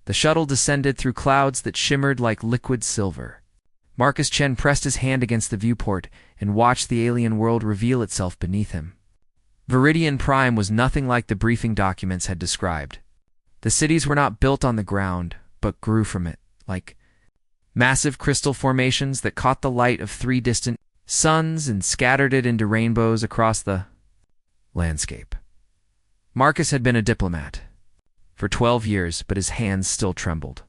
The shuttle descended through clouds that shimmered like liquid silver. Marcus Chen pressed his hand against the viewport and watched the alien world reveal itself beneath him. Viridian Prime was nothing like the briefing documents had described. The cities were not built on the ground, but grew from it, like massive crystal formations that caught the light of 3 distant suns and scattered it into rainbows across the landscape. Marcus had been a diplomat for 12 years, but his hands still trembled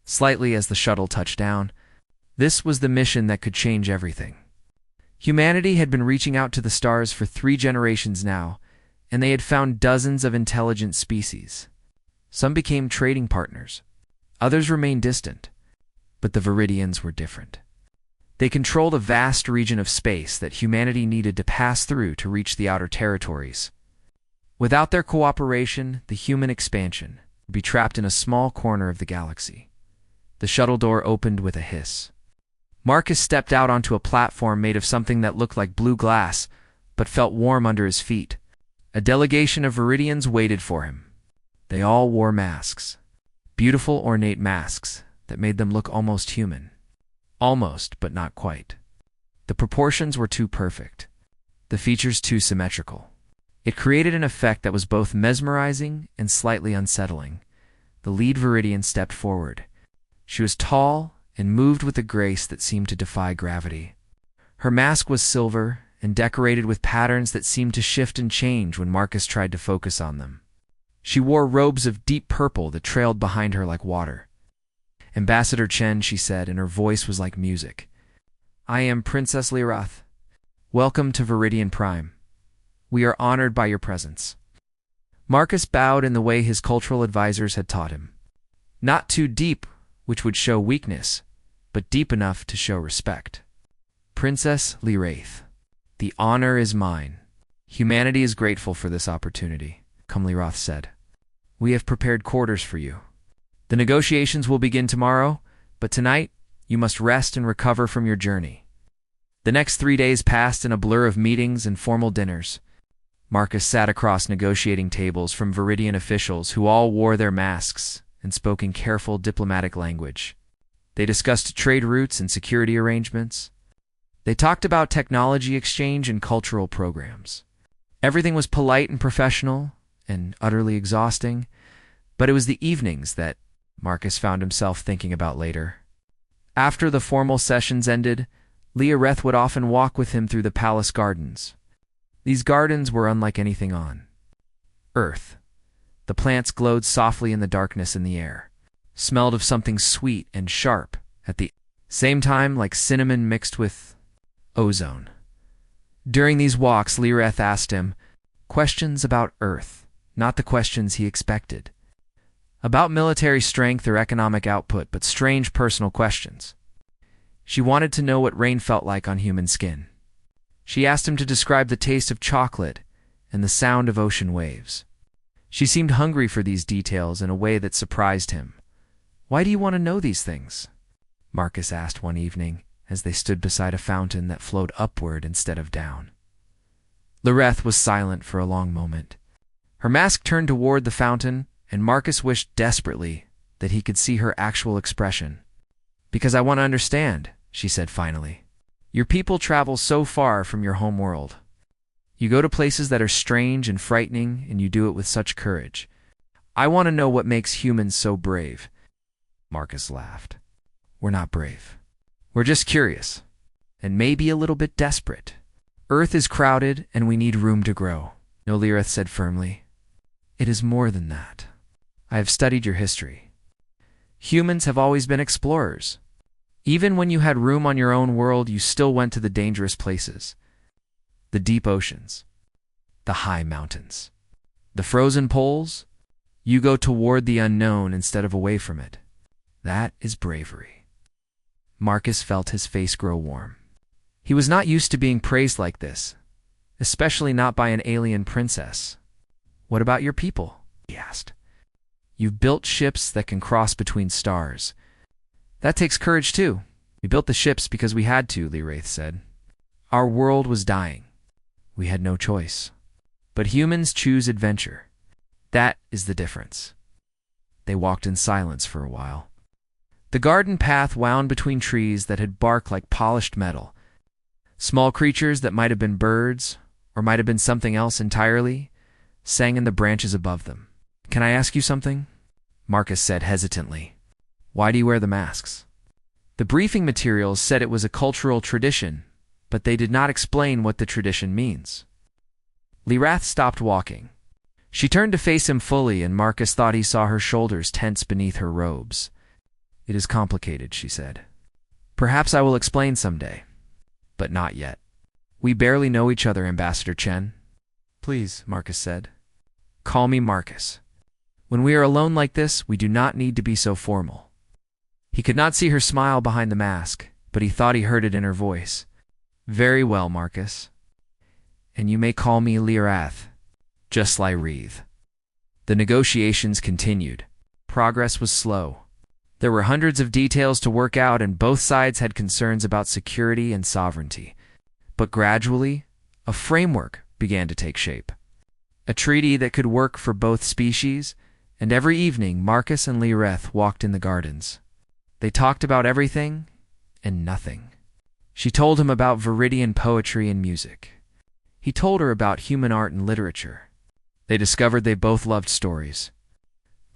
slightly as the shuttle touched down. This was the mission that could change everything. Humanity had been reaching out to the stars for 3 generations now, and they had found dozens of intelligent species. Some became trading partners. Others remained distant. But the Viridians were different. They controlled a vast region of space that humanity needed to pass through to reach the outer territories. Without their cooperation, the human expansion would be trapped in a small corner of the galaxy. The shuttle door opened with a hiss. Marcus stepped out onto a platform made of something that looked like blue glass, but felt warm under his feet. A delegation of Viridians waited for him. They all wore masks. Beautiful, ornate masks that made them look almost human. Almost, but not quite. The proportions were too perfect. The features too symmetrical. It created an effect that was both mesmerizing and slightly unsettling. The lead Viridian stepped forward. She was tall and moved with a grace that seemed to defy gravity. Her mask was silver and decorated with patterns that seemed to shift and change when Marcus tried to focus on them. She wore robes of deep purple that trailed behind her like water. "Ambassador Chen," she said, and her voice was like music. "I am Princess Lirath. Welcome to Viridian Prime. We are honored by your presence." Marcus bowed in the way his cultural advisors had taught him. Not too deep, which would show weakness, but deep enough to show respect. "Princess Lirath, the honor is mine. Humanity is grateful for this opportunity," Lirath said. "We have prepared quarters for you. The negotiations will begin tomorrow, but tonight you must rest and recover from your journey." The next 3 days passed in a blur of meetings and formal dinners. Marcus sat across negotiating tables from Viridian officials who all wore their masks and spoke in careful diplomatic language. They discussed trade routes and security arrangements. They talked about technology exchange and cultural programs. Everything was polite and professional and utterly exhausting, but it was the evenings that Marcus found himself thinking about later. After the formal sessions ended, Lirath would often walk with him through the palace gardens. These gardens were unlike anything on Earth. The plants glowed softly in the darkness in the air, smelled of something sweet and sharp, at the same time like cinnamon mixed with ozone. During these walks, Lirath asked him questions about Earth, not the questions he expected. About military strength or economic output, but strange personal questions. She wanted to know what rain felt like on human skin. She asked him to describe the taste of chocolate and the sound of ocean waves. She seemed hungry for these details in a way that surprised him. "Why do you want to know these things?" Marcus asked one evening as they stood beside a fountain that flowed upward instead of down. Lirath was silent for a long moment. Her mask turned toward the fountain, and Marcus wished desperately that he could see her actual expression. "Because I want to understand," she said finally. "Your people travel so far from your home world. You go to places that are strange and frightening, and you do it with such courage. I want to know what makes humans so brave." Marcus laughed. "We're not brave. We're just curious, and maybe a little bit desperate. Earth is crowded, and we need room to grow." "No," Lirath said firmly. "It is more than that. I have studied your history. Humans have always been explorers. Even when you had room on your own world, you still went to the dangerous places. The deep oceans, the high mountains, the frozen poles. You go toward the unknown instead of away from it. That is bravery." Marcus felt his face grow warm. He was not used to being praised like this, especially not by an alien princess. "What about your people?" he asked. "You've built ships that can cross between stars. That takes courage too." "We built the ships because we had to," Lirath said. "Our world was dying. We had no choice. But humans choose adventure. That is the difference." They walked in silence for a while. The garden path wound between trees that had bark like polished metal. Small creatures that might have been birds, or might have been something else entirely, sang in the branches above them. "Can I ask you something?" Marcus said hesitantly. "Why do you wear the masks?" The briefing materials said it was a cultural tradition, but they did not explain what the tradition means. Lyrath stopped walking. She turned to face him fully, and Marcus thought he saw her shoulders tense beneath her robes. "It is complicated," she said. "Perhaps I will explain someday, but not yet. We barely know each other, Ambassador Chen." "Please," Marcus said. "Call me Marcus. When we are alone like this, we do not need to be so formal." He could not see her smile behind the mask, but he thought he heard it in her voice. "Very well, Marcus. And you may call me Lyrath, just like Wreath." The negotiations continued. Progress was slow. There were hundreds of details to work out, and both sides had concerns about security and sovereignty. But gradually, a framework began to take shape. A treaty that could work for both species, and every evening Marcus and Lyrath walked in the gardens. They talked about everything and nothing. She told him about Viridian poetry and music. He told her about human art and literature. They discovered they both loved stories.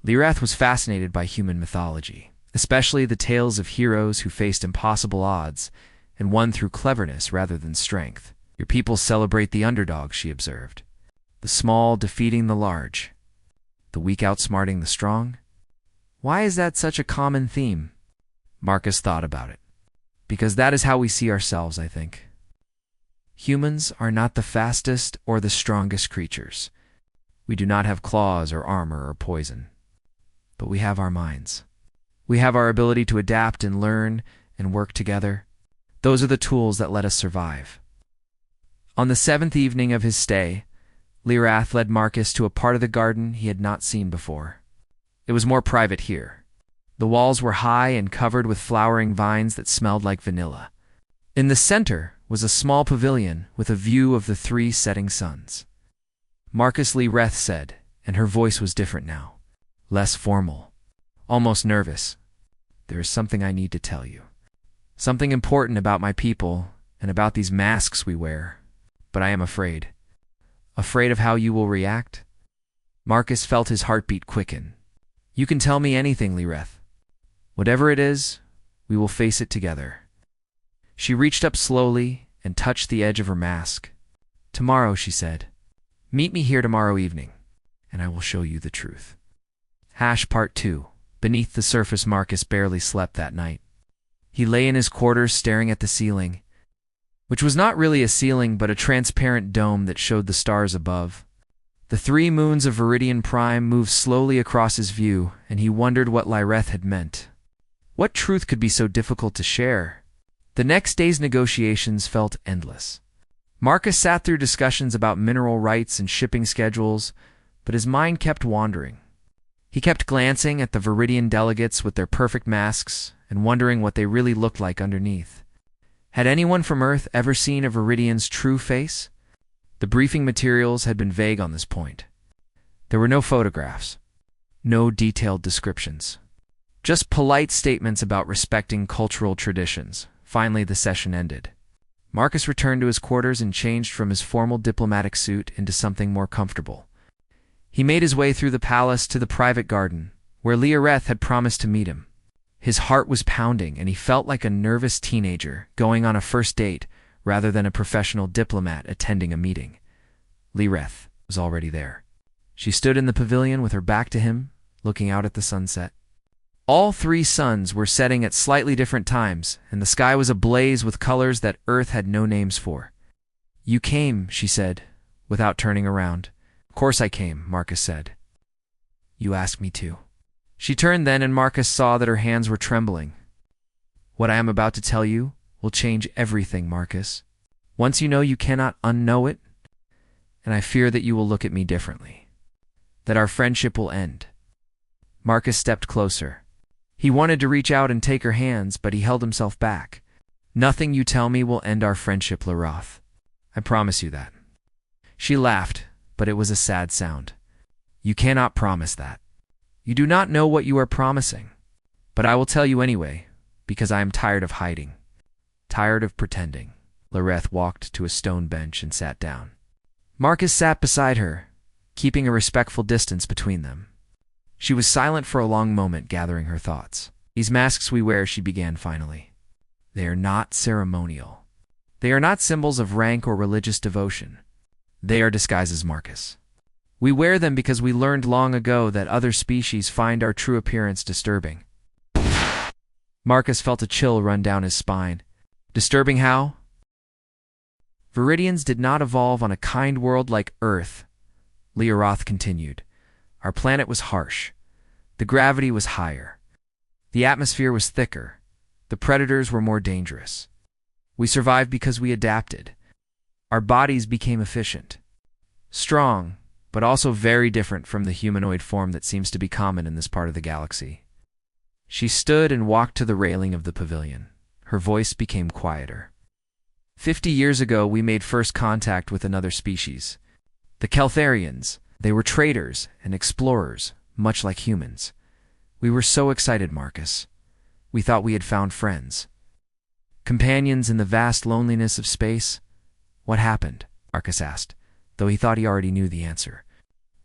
Lyrath was fascinated by human mythology, especially the tales of heroes who faced impossible odds and won through cleverness rather than strength. "Your people celebrate the underdog," she observed. "The small defeating the large, the weak outsmarting the strong. Why is that such a common theme?" Marcus thought about it. "Because that is how we see ourselves, I think. Humans are not the fastest or the strongest creatures. We do not have claws or armor or poison. But we have our minds. We have our ability to adapt and learn and work together. Those are the tools that let us survive." On the 7th evening of his stay, Lyrath led Marcus to a part of the garden he had not seen before. It was more private here. The walls were high and covered with flowering vines that smelled like vanilla. In the center was a small pavilion with a view of the 3 setting suns. "Marcus," Lyrath said, and her voice was different now, less formal, almost nervous. "There is something I need to tell you. Something important about my people and about these masks we wear. But I am afraid. Afraid of how you will react." Marcus felt his heartbeat quicken. "You can tell me anything, Lyrath. Whatever it is, we will face it together." She reached up slowly and touched the edge of her mask. "Tomorrow," she said. "Meet me here tomorrow evening, and I will show you the truth." Part 2. Beneath the surface, Marcus barely slept that night. He lay in his quarters staring at the ceiling, which was not really a ceiling but a transparent dome that showed the stars above. The 3 moons of Viridian Prime moved slowly across his view, and he wondered what Lyrath had meant. What truth could be so difficult to share? The next day's negotiations felt endless. Marcus sat through discussions about mineral rights and shipping schedules, but his mind kept wandering. He kept glancing at the Viridian delegates with their perfect masks and wondering what they really looked like underneath. Had anyone from Earth ever seen a Viridian's true face? The briefing materials had been vague on this point. There were no photographs, no detailed descriptions, just polite statements about respecting cultural traditions. Finally, the session ended. Marcus returned to his quarters and changed from his formal diplomatic suit into something more comfortable. He made his way through the palace to the private garden, where Lyrath had promised to meet him. His heart was pounding, and he felt like a nervous teenager going on a first date rather than a professional diplomat attending a meeting. Lyrath was already there. She stood in the pavilion with her back to him, looking out at the sunset. All 3 suns were setting at slightly different times, and the sky was ablaze with colors that Earth had no names for. "You came," she said, without turning around. "Of course I came," Marcus said. "You asked me to." She turned then, and Marcus saw that her hands were trembling. "What I am about to tell you will change everything, Marcus. Once you know, you cannot unknow it, and I fear that you will look at me differently, that our friendship will end." Marcus stepped closer. He wanted to reach out and take her hands, but he held himself back. "Nothing you tell me will end our friendship, Lyrath. I promise you that." She laughed, but it was a sad sound. "You cannot promise that. You do not know what you are promising. But I will tell you anyway, because I am tired of hiding. Tired of pretending. Loreth walked to a stone bench and sat down. Marcus sat beside her, keeping a respectful distance between them. She was silent for a long moment, gathering her thoughts. These masks we wear, she began finally. They are not ceremonial. They are not symbols of rank or religious devotion. They are disguises, Marcus. We wear them because we learned long ago that other species find our true appearance disturbing. Marcus felt a chill run down his spine. Disturbing how? Viridians did not evolve on a kind world like Earth, Leoroth continued. Our planet was harsh. The gravity was higher. The atmosphere was thicker. The predators were more dangerous. We survived because we adapted. Our bodies became efficient. Strong, but also very different from the humanoid form that seems to be common in this part of the galaxy. She stood and walked to the railing of the pavilion. Her voice became quieter. 50 years ago, we made first contact with another species. The Keltharians. They were traders and explorers, much like humans. We were so excited, Marcus. We thought we had found friends. Companions in the vast loneliness of space? What happened? Marcus asked, though he thought he already knew the answer.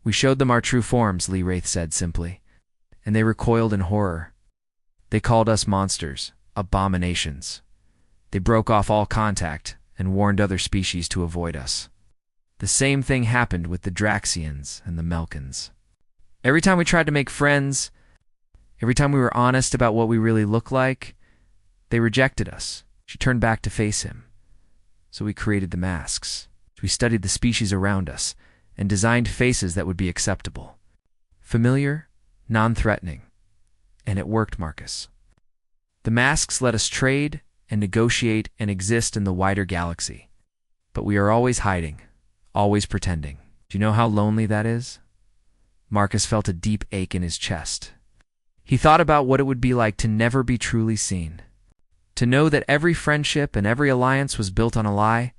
We showed them our true forms, Lee Wraith said simply, and they recoiled in horror. They called us monsters, abominations. They broke off all contact and warned other species to avoid us. The same thing happened with the Draxians and the Melkans. Every time we tried to make friends, every time we were honest about what we really look like, they rejected us. She turned back to face him. So we created the masks. We studied the species around us and designed faces that would be acceptable. Familiar, non-threatening. And it worked, Marcus. The masks let us trade and negotiate and exist in the wider galaxy. But we are always hiding, always pretending. Do you know how lonely that is? Marcus felt a deep ache in his chest. He thought about what it would be like to never be truly seen. To know that every friendship and every alliance was built on a lie?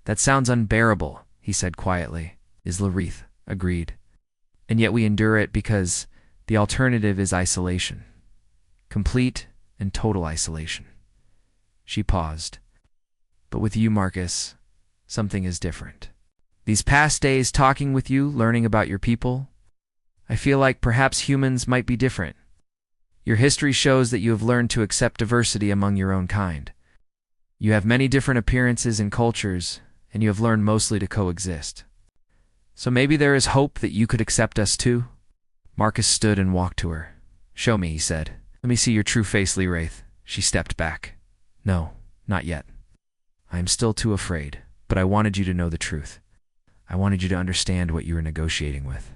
That sounds unbearable, he said quietly. Islarith agreed. And yet we endure it because the alternative is isolation. Complete and total isolation. She paused. But with you, Marcus, something is different. These past days talking with you, learning about your people, I feel like perhaps humans might be different. Your history shows that you have learned to accept diversity among your own kind. You have many different appearances and cultures, and you have learned mostly to coexist. So maybe there is hope that you could accept us too? Marcus stood and walked to her. Show me, he said. Let me see your true face, Lee Wraith. She stepped back. No, not yet. I am still too afraid, but I wanted you to know the truth. I wanted you to understand what you were negotiating with.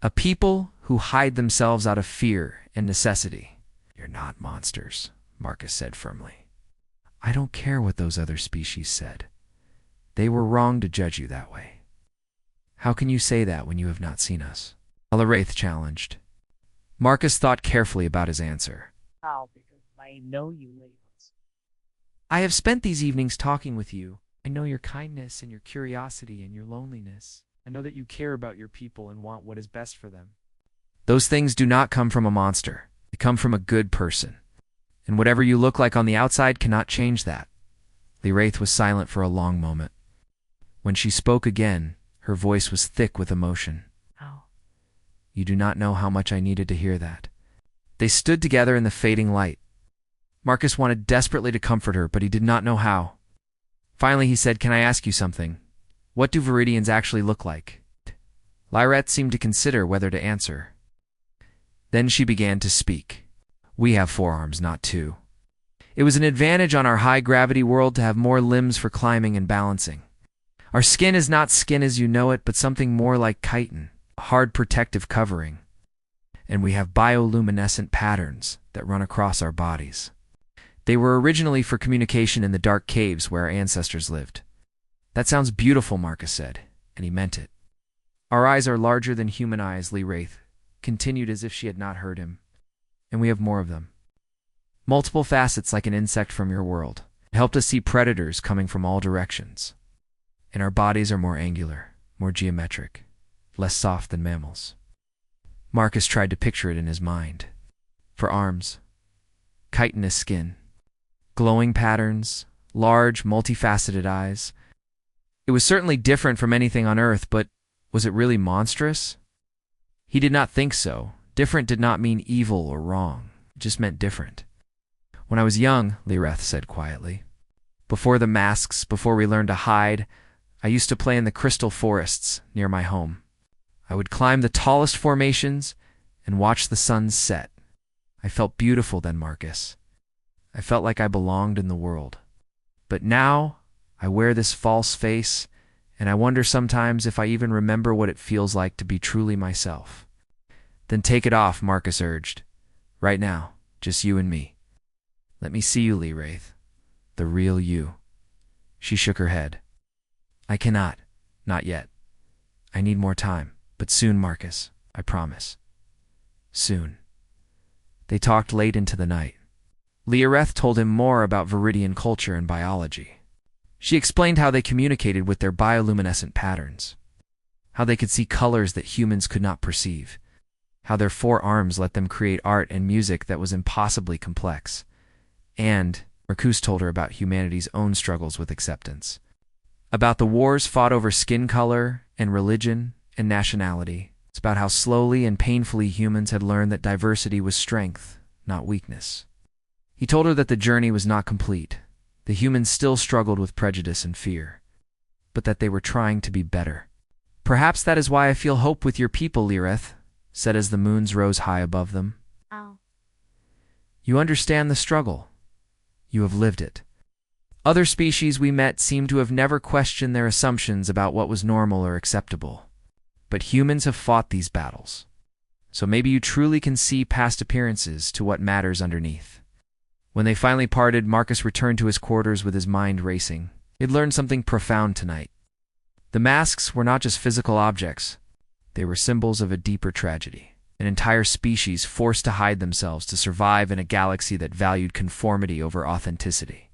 A people who hide themselves out of fear and necessity. You're not monsters, Marcus said firmly. I don't care what those other species said. They were wrong to judge you that way. How can you say that when you have not seen us? Wraith challenged. Marcus thought carefully about his answer. How? Because I know you ladies. I have spent these evenings talking with you. I know your kindness and your curiosity and your loneliness. I know that you care about your people and want what is best for them. Those things do not come from a monster. They come from a good person. And whatever you look like on the outside cannot change that. Lee Wraith was silent for a long moment. When she spoke again, her voice was thick with emotion. How? You do not know how much I needed to hear that. They stood together in the fading light. Marcus wanted desperately to comfort her, but he did not know how. Finally, he said, Can I ask you something? What do Viridians actually look like? Lyrette seemed to consider whether to answer. Then she began to speak. We have 4 arms, not 2. It was an advantage on our high-gravity world to have more limbs for climbing and balancing. Our skin is not skin as you know it, but something more like chitin, a hard protective covering. And we have bioluminescent patterns that run across our bodies. They were originally for communication in the dark caves where our ancestors lived. That sounds beautiful, Marcus said, and he meant it. Our eyes are larger than human eyes, Lee Wraith continued as if she had not heard him. And we have more of them. Multiple facets like an insect from your world. It helped us see predators coming from all directions. And our bodies are more angular, more geometric, less soft than mammals. Marcus tried to picture it in his mind. For arms, chitinous skin, glowing patterns, large, multifaceted eyes. It was certainly different from anything on Earth, but was it really monstrous? He did not think so. Different did not mean evil or wrong. It just meant different. When I was young, Lireth said quietly, before the masks, before we learned to hide, I used to play in the crystal forests near my home. I would climb the tallest formations and watch the sun set. I felt beautiful then, Marcus. I felt like I belonged in the world. But now, I wear this false face, and I wonder sometimes if I even remember what it feels like to be truly myself. Then take it off, Marcus urged. Right now, just you and me. Let me see you, Lireth. The real you. She shook her head. I cannot. Not yet. I need more time. But soon, Marcus. I promise. Soon. They talked late into the night. Lireth told him more about Viridian culture and biology. She explained how they communicated with their bioluminescent patterns, how they could see colors that humans could not perceive, how their 4 arms let them create art and music that was impossibly complex, and Marcus told her about humanity's own struggles with acceptance, about the wars fought over skin color and religion and nationality. It's about how slowly and painfully humans had learned that diversity was strength, not weakness. He told her that the journey was not complete. The humans still struggled with prejudice and fear, but that they were trying to be better. Perhaps that is why I feel hope with your people, Lireth said as the moons rose high above them. Oh. You understand the struggle. You have lived it. Other species we met seem to have never questioned their assumptions about what was normal or acceptable. But humans have fought these battles. So maybe you truly can see past appearances to what matters underneath. When they finally parted, Marcus returned to his quarters with his mind racing. He had learned something profound tonight. The masks were not just physical objects. They were symbols of a deeper tragedy. An entire species forced to hide themselves to survive in a galaxy that valued conformity over authenticity.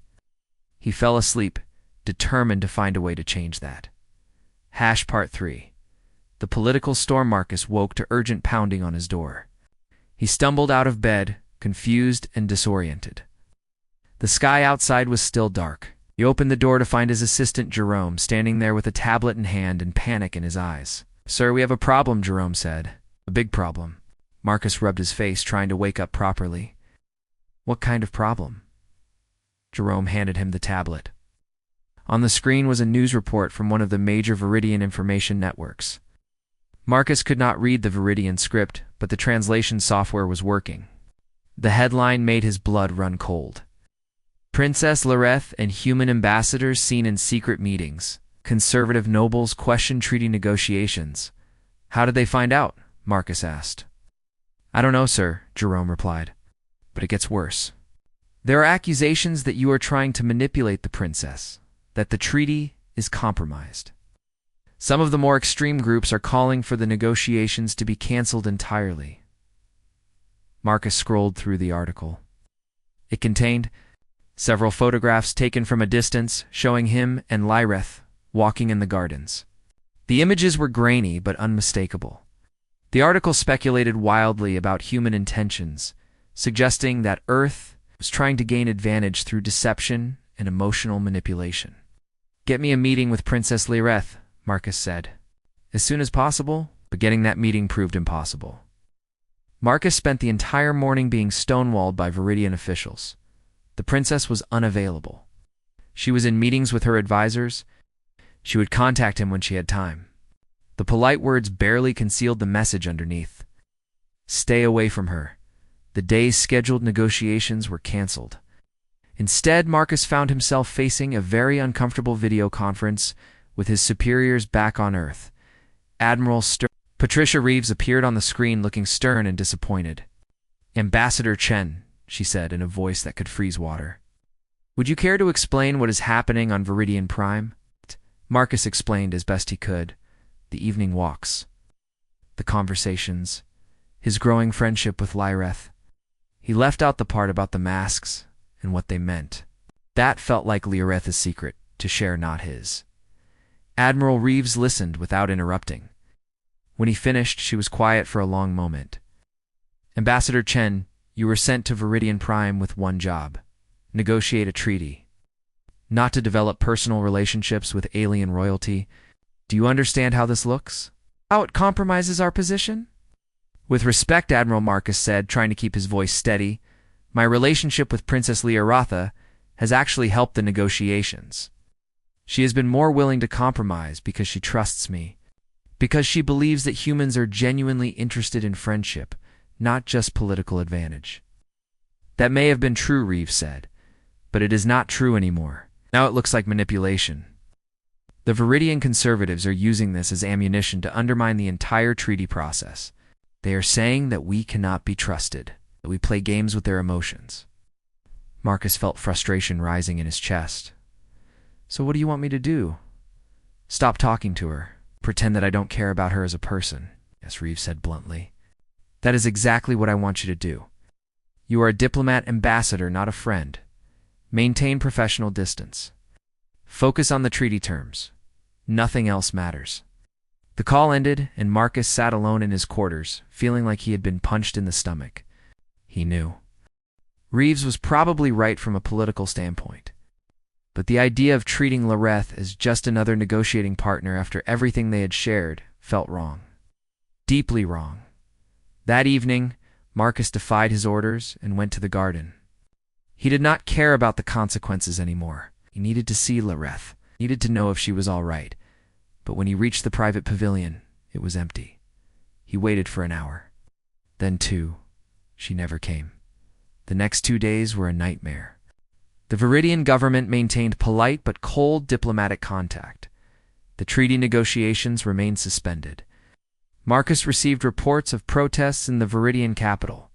He fell asleep, determined to find a way to change that. Part 3. The political storm. Marcus woke to urgent pounding on his door. He stumbled out of bed, confused and disoriented. The sky outside was still dark. He opened the door to find his assistant Jerome standing there with a tablet in hand and panic in his eyes. Sir, we have a problem, Jerome said. A big problem. Marcus rubbed his face, trying to wake up properly. What kind of problem? Jerome handed him the tablet. On the screen was a news report from one of the major Viridian information networks. Marcus could not read the Viridian script, but the translation software was working. The headline made his blood run cold. Princess Lireth and human ambassadors seen in secret meetings. Conservative nobles question treaty negotiations. How did they find out? Marcus asked. I don't know, sir, Jerome replied. But it gets worse. There are accusations that you are trying to manipulate the princess, that the treaty is compromised. Some of the more extreme groups are calling for the negotiations to be cancelled entirely. Marcus scrolled through the article. It contained several photographs taken from a distance showing him and Lireth walking in the gardens. The images were grainy but unmistakable. The article speculated wildly about human intentions, suggesting that Earth was trying to gain advantage through deception and emotional manipulation. Get me a meeting with Princess Lireth, Marcus said. As soon as possible, but getting that meeting proved impossible. Marcus spent the entire morning being stonewalled by Viridian officials. The princess was unavailable. She was in meetings with her advisors. She would contact him when she had time. The polite words barely concealed the message underneath. Stay away from her. The day's scheduled negotiations were cancelled. Instead, Marcus found himself facing a very uncomfortable video conference with his superiors back on Earth. Admiral Patricia Reeves appeared on the screen looking stern and disappointed. Ambassador Chen, she said in a voice that could freeze water. Would you care to explain what is happening on Viridian Prime? Marcus explained as best he could. The evening walks, the conversations, his growing friendship with Lireth. He left out the part about the masks and what they meant. That felt like Lireth's secret, to share, not his. Admiral Reeves listened without interrupting. When he finished, she was quiet for a long moment. Ambassador Chen, you were sent to Viridian Prime with one job: negotiate a treaty. Not to develop personal relationships with alien royalty. Do you understand how this looks? How it compromises our position? With respect, Admiral Marcus said, trying to keep his voice steady, my relationship with Princess Leoratha has actually helped the negotiations. She has been more willing to compromise because she trusts me, because she believes that humans are genuinely interested in friendship, not just political advantage. That may have been true, Reeves said, but it is not true anymore. Now it looks like manipulation. The Viridian conservatives are using this as ammunition to undermine the entire treaty process. They are saying that we cannot be trusted, that we play games with their emotions. Marcus felt frustration rising in his chest. So what do you want me to do? Stop talking to her. Pretend that I don't care about her as a person, yes, Reeves said bluntly. That is exactly what I want you to do. You are a diplomat ambassador, not a friend. Maintain professional distance. Focus on the treaty terms. Nothing else matters. The call ended, and Marcus sat alone in his quarters, feeling like he had been punched in the stomach. He knew. Reeves was probably right from a political standpoint. But the idea of treating Loreth as just another negotiating partner after everything they had shared felt wrong. Deeply wrong. That evening, Marcus defied his orders and went to the garden. He did not care about the consequences anymore. He needed to see Loreth, needed to know if she was all right. But when he reached the private pavilion, it was empty. He waited for an hour. Then 2. She never came. The next 2 days were a nightmare. The Viridian government maintained polite but cold diplomatic contact. The treaty negotiations remained suspended. Marcus received reports of protests in the Viridian capital.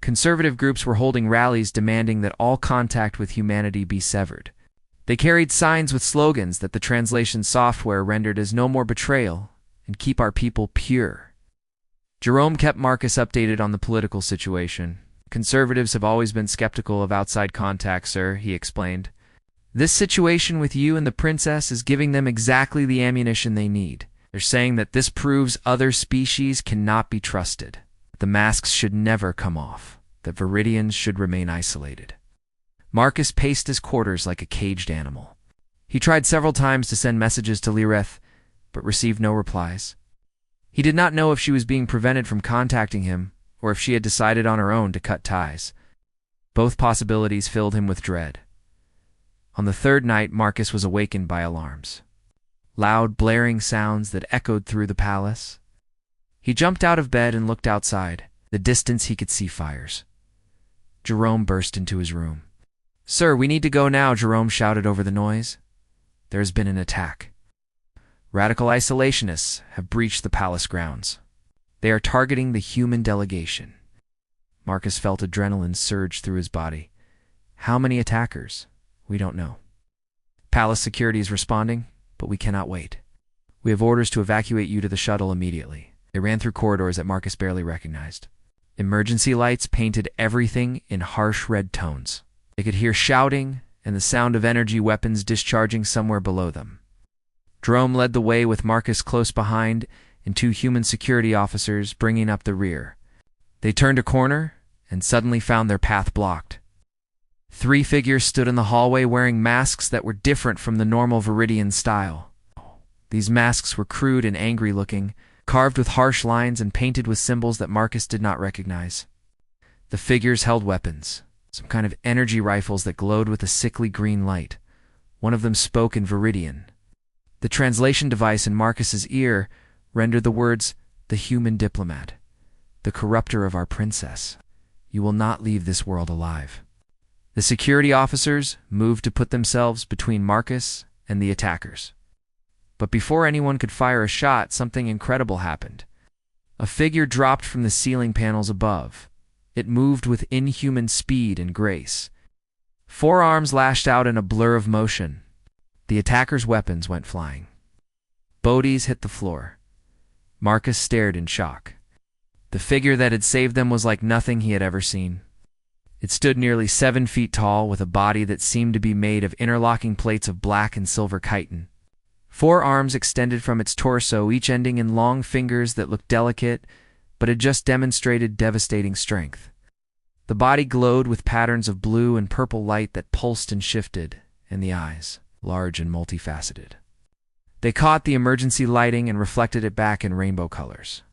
Conservative groups were holding rallies demanding that all contact with humanity be severed. They carried signs with slogans that the translation software rendered as no more betrayal and keep our people pure. Jerome kept Marcus updated on the political situation. Conservatives have always been skeptical of outside contact, sir, he explained. This situation with you and the princess is giving them exactly the ammunition they need. They're saying that this proves other species cannot be trusted. The masks should never come off. That Viridians should remain isolated. Marcus paced his quarters like a caged animal. He tried several times to send messages to Loreth, but received no replies. He did not know if she was being prevented from contacting him, or if she had decided on her own to cut ties. Both possibilities filled him with dread. On the third night, Marcus was awakened by alarms. Loud, blaring sounds that echoed through the palace. He jumped out of bed and looked outside. The distance he could see fires. Jerome burst into his room. Sir, we need to go now, Jerome shouted over the noise. There has been an attack. Radical isolationists have breached the palace grounds. They are targeting the human delegation. Marcus felt adrenaline surge through his body. How many attackers? We don't know. Palace security is responding, but we cannot wait. We have orders to evacuate you to the shuttle immediately. They ran through corridors that Marcus barely recognized. Emergency lights painted everything in harsh red tones. They could hear shouting and the sound of energy weapons discharging somewhere below them. Jerome led the way with Marcus close behind and 2 human security officers bringing up the rear. They turned a corner and suddenly found their path blocked. 3 figures stood in the hallway wearing masks that were different from the normal Viridian style. These masks were crude and angry-looking, carved with harsh lines and painted with symbols that Marcus did not recognize. The figures held weapons. Some kind of energy rifles that glowed with a sickly green light. One of them spoke in Viridian. The translation device in Marcus's ear rendered the words, "The human diplomat, the corrupter of our princess. You will not leave this world alive." The security officers moved to put themselves between Marcus and the attackers. But before anyone could fire a shot, something incredible happened. A figure dropped from the ceiling panels above. It moved with inhuman speed and grace. 4 arms lashed out in a blur of motion. The attackers' weapons went flying. Bodies hit the floor. Marcus stared in shock. The figure that had saved them was like nothing he had ever seen. It stood nearly 7 feet tall with a body that seemed to be made of interlocking plates of black and silver chitin. 4 arms extended from its torso, each ending in long fingers that looked delicate, but had just demonstrated devastating strength. The body glowed with patterns of blue and purple light that pulsed and shifted, and the eyes, large and multifaceted. They caught the emergency lighting and reflected it back in rainbow colors.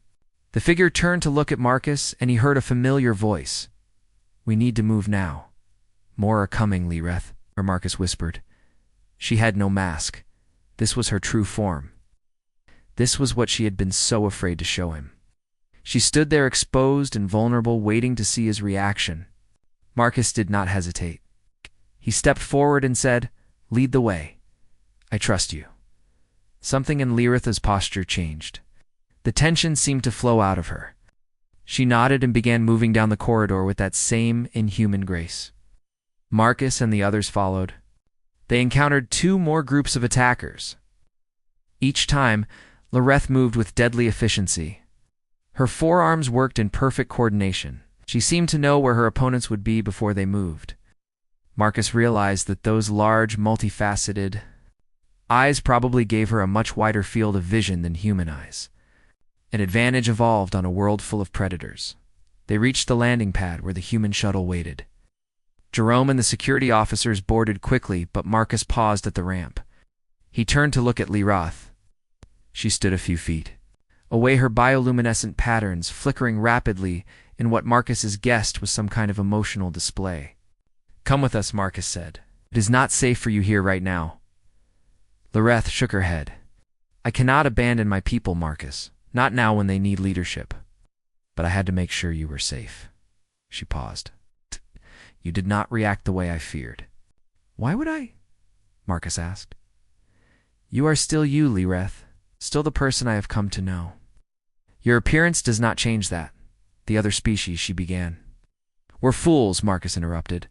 The figure turned to look at Marcus, and he heard a familiar voice. "We need to move now." "More are coming, Lireth," Marcus whispered. She had no mask. This was her true form. This was what she had been so afraid to show him. She stood there exposed and vulnerable, waiting to see his reaction. Marcus did not hesitate. He stepped forward and said, "Lead the way. I trust you." Something in Lireth's posture changed. The tension seemed to flow out of her. She nodded and began moving down the corridor with that same inhuman grace. Marcus and the others followed. They encountered 2 more groups of attackers. Each time, Lireth moved with deadly efficiency. Her forearms worked in perfect coordination. She seemed to know where her opponents would be before they moved. Marcus realized that those large, multifaceted eyes probably gave her a much wider field of vision than human eyes. An advantage evolved on a world full of predators. They reached the landing pad where the human shuttle waited. Jerome and the security officers boarded quickly, but Marcus paused at the ramp. He turned to look at Lireth. She stood a few feet away, her bioluminescent patterns flickering rapidly in what Marcus guessed was some kind of emotional display. "Come with us," Marcus said. "It is not safe for you here right now." Lireth shook her head. "I cannot abandon my people, Marcus. Not now when they need leadership. But I had to make sure you were safe." She paused. "You did not react the way I feared." "Why would I?" Marcus asked. "You are still you, Lireth. Still the person I have come to know." "Your appearance does not change that." "The other species," she began. "We're fools," Marcus interrupted.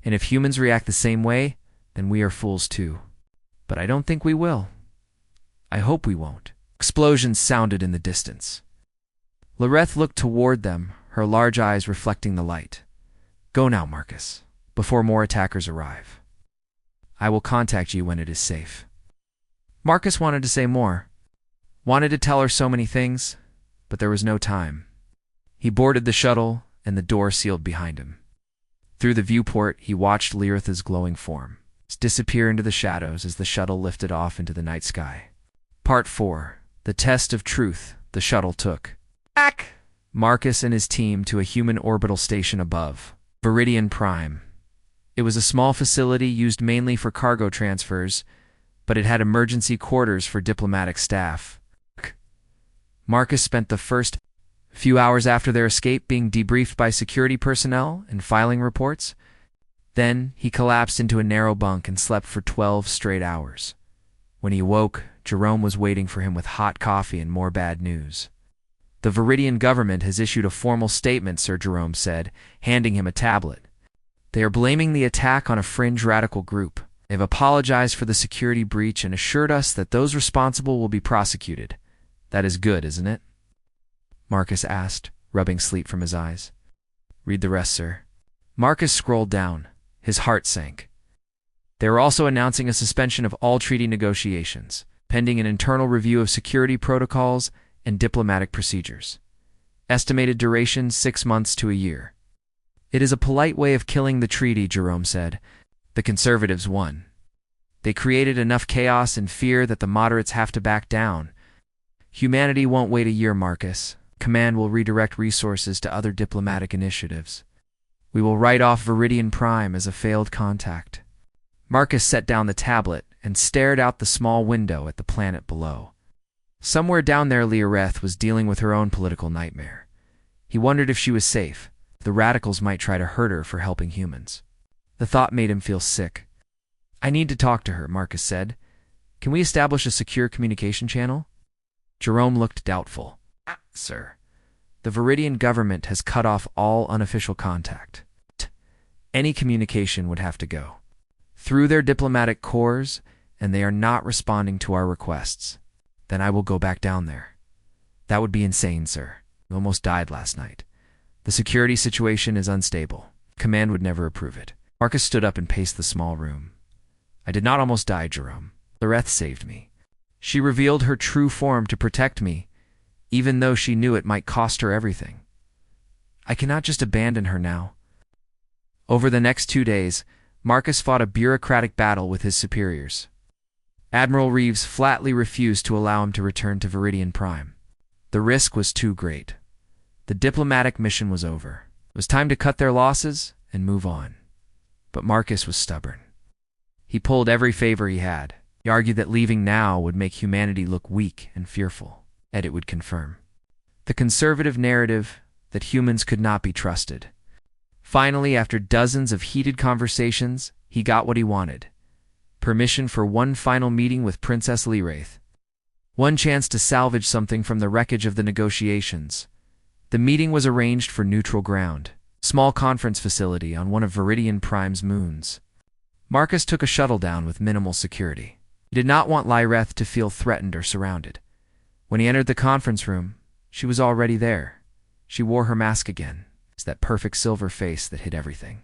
"And if humans react the same way, then we are fools too. But I don't think we will. I hope we won't." Explosions sounded in the distance. Lireth looked toward them, her large eyes reflecting the light. "Go now, Marcus, before more attackers arrive. I will contact you when it is safe." Marcus wanted to say more, wanted to tell her so many things, but there was no time. He boarded the shuttle, and the door sealed behind him. Through the viewport, he watched Lireth's glowing form disappear into the shadows as the shuttle lifted off into the night sky. Part 4. The Test of Truth the Shuttle Took. Back! Marcus and his team to a human orbital station above, Viridian Prime. It was a small facility used mainly for cargo transfers, but it had emergency quarters for diplomatic staff. Marcus spent the first few hours after their escape being debriefed by security personnel and filing reports. Then he collapsed into a narrow bunk and slept for 12 straight hours. When he awoke, Jerome was waiting for him with hot coffee and more bad news. "The Viridian government has issued a formal statement," Sir Jerome said, handing him a tablet. "They are blaming the attack on a fringe radical group. They have apologized for the security breach and assured us that those responsible will be prosecuted. That is good, isn't it?" Marcus asked, rubbing sleep from his eyes. "Read the rest, sir." Marcus scrolled down. His heart sank. They were also announcing a suspension of all treaty negotiations, pending an internal review of security protocols and diplomatic procedures. Estimated duration 6 months to a year. "It is a polite way of killing the treaty," Jerome said. "The conservatives won. They created enough chaos and fear that the moderates have to back down. Humanity won't wait a year, Marcus. Command will redirect resources to other diplomatic initiatives. We will write off Viridian Prime as a failed contact." Marcus set down the tablet and stared out the small window at the planet below. Somewhere down there, Lireth was dealing with her own political nightmare. He wondered if she was safe. The radicals might try to hurt her for helping humans. The thought made him feel sick. "I need to talk to her," Marcus said. "Can we establish a secure communication channel?" Jerome looked doubtful. "Sir, the Viridian government has cut off all unofficial contact. Any communication would have to go through their diplomatic corps, and they are not responding to our requests. Then I will go back down there." "That would be insane, sir. We almost died last night. The security situation is unstable. Command would never approve it." Marcus stood up and paced the small room. "I did not almost die, Jerome. Lireth saved me. She revealed her true form to protect me, even though she knew it might cost her everything. I cannot just abandon her now. Over the next 2 days, Marcus fought a bureaucratic battle with his superiors. Admiral Reeves flatly refused to allow him to return to Viridian Prime. The risk was too great. The diplomatic mission was over. It was time to cut their losses and move on. But Marcus was stubborn. He pulled every favor he had. He argued that leaving now would make humanity look weak and fearful. It would confirm the conservative narrative that humans could not be trusted. Finally, after dozens of heated conversations, he got what he wanted. Permission for one final meeting with Princess Lyraith. One chance to salvage something from the wreckage of the negotiations. The meeting was arranged for neutral ground, small conference facility on one of Viridian Prime's moons. Marcus took a shuttle down with minimal security. He did not want Lyraith to feel threatened or surrounded. When he entered the conference room, she was already there. She wore her mask again. It's that perfect silver face that hid everything.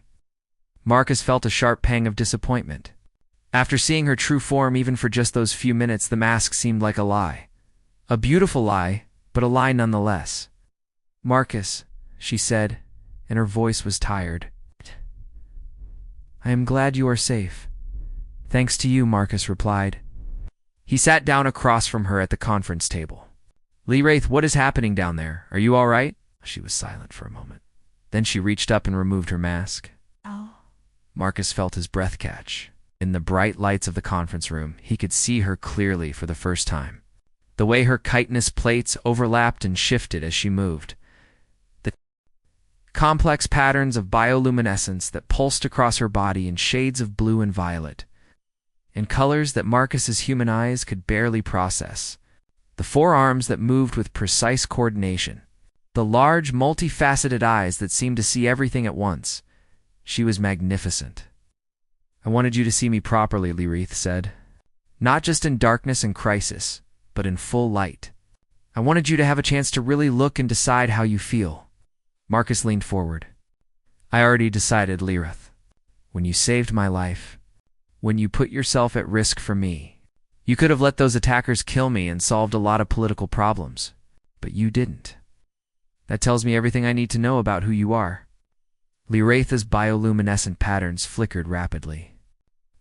Marcus felt a sharp pang of disappointment. After seeing her true form even for just those few minutes, the mask seemed like a lie. A beautiful lie, but a lie nonetheless. "Marcus," she said, and her voice was tired. "I am glad you are safe." "Thanks to you," Marcus replied. He sat down across from her at the conference table. "Lyraith, what is happening down there? Are you all right?" She was silent for a moment. Then she reached up and removed her mask. Oh. Marcus felt his breath catch. In the bright lights of the conference room, he could see her clearly for the first time. The way her chitinous plates overlapped and shifted as she moved. The complex patterns of bioluminescence that pulsed across her body in shades of blue and violet. In colors that Marcus's human eyes could barely process. The forearms that moved with precise coordination. The large, multifaceted eyes that seemed to see everything at once. She was magnificent. "I wanted you to see me properly," Lyraith said. "Not just in darkness and crisis, but in full light. I wanted you to have a chance to really look and decide how you feel." Marcus leaned forward. "I already decided, Lyraith. When you saved my life, when you put yourself at risk for me, you could have let those attackers kill me and solved a lot of political problems. But you didn't. That tells me everything I need to know about who you are." Lyraith's bioluminescent patterns flickered rapidly.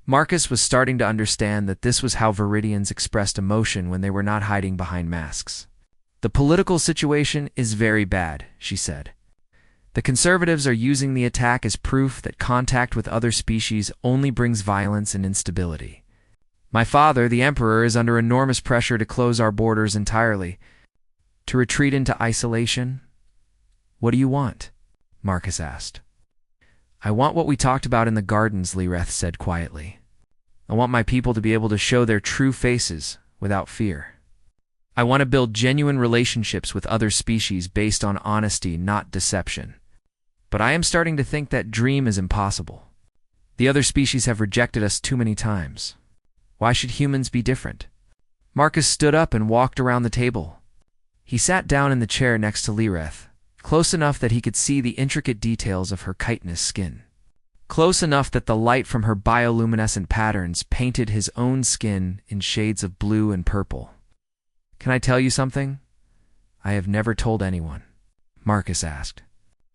Marcus was starting to understand that this was how Viridians expressed emotion when they were not hiding behind masks. "The political situation is very bad," she said. "The conservatives are using the attack as proof that contact with other species only brings violence and instability. My father, the Emperor, is under enormous pressure to close our borders entirely, to retreat into isolation." "What do you want?" Marcus asked. "I want what we talked about in the gardens," Lyraith said quietly. "I want my people to be able to show their true faces without fear. I want to build genuine relationships with other species based on honesty, not deception. But I am starting to think that dream is impossible. The other species have rejected us too many times. Why should humans be different?" Marcus stood up and walked around the table. He sat down in the chair next to Lyraith, close enough that he could see the intricate details of her chitinous skin. Close enough that the light from her bioluminescent patterns painted his own skin in shades of blue and purple. "Can I tell you something I have never told anyone?" Marcus asked.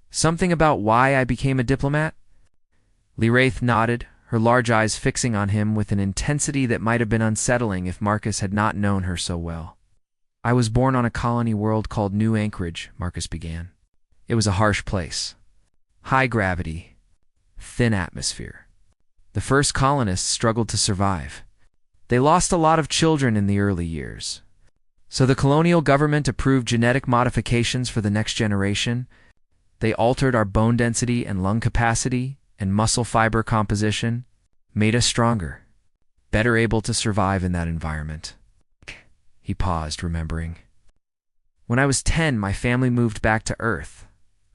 "Something about why I became a diplomat?" Lyraith nodded, her large eyes fixing on him with an intensity that might have been unsettling if Marcus had not known her so well. "I was born on a colony world called New Anchorage," Marcus began. "It was a harsh place. High gravity, thin atmosphere. The first colonists struggled to survive. They lost a lot of children in the early years. So the colonial government approved genetic modifications for the next generation. They altered our bone density and lung capacity and muscle fiber composition, made us stronger, better able to survive in that environment." He paused, remembering. "When I was 10, my family moved back to Earth.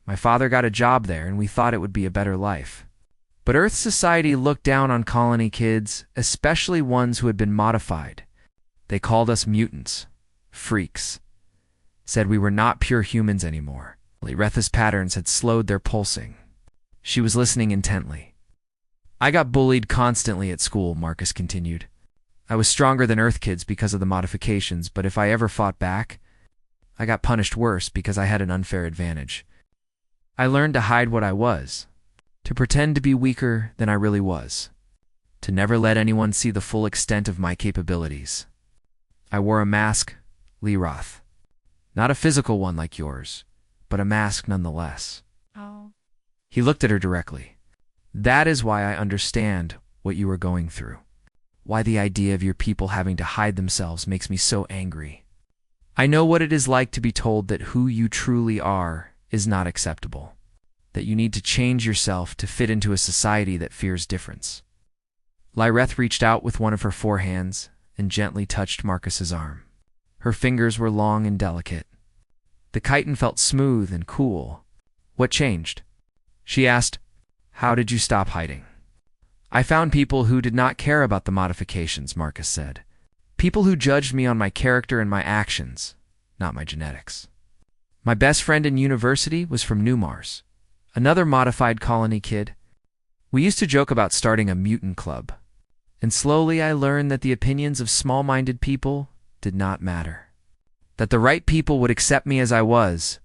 My father got a job there, and we thought it would be a better life. But Earth society looked down on colony kids, especially ones who had been modified. They called us mutants, freaks, said we were not pure humans anymore." Lyraith's patterns had slowed their pulsing. She was listening intently. "I got bullied constantly at school," Marcus continued. I was stronger than Earth kids because of the modifications, but if I ever fought back, I got punished worse because I had an unfair advantage. I learned to hide what I was, to pretend to be weaker than I really was, to never let anyone see the full extent of my capabilities. I wore a mask, Leroth. Not a physical one like yours, but a mask nonetheless. Oh. He looked at her directly. That is why I understand what you are going through. Why the idea of your people having to hide themselves makes me so angry. I know what it is like to be told that who you truly are is not acceptable, that you need to change yourself to fit into a society that fears difference. Lyreth reached out with one of her forehands and gently touched Marcus's arm. Her fingers were long and delicate. The chitin felt smooth and cool. What changed? She asked, How did you stop hiding? I found people who did not care about the modifications, Marcus said. People who judged me on my character and my actions, not my genetics. My best friend in university was from New Mars, another modified colony kid. We used to joke about starting a mutant club, and slowly I learned that the opinions of small-minded people did not matter, that the right people would accept me as I was.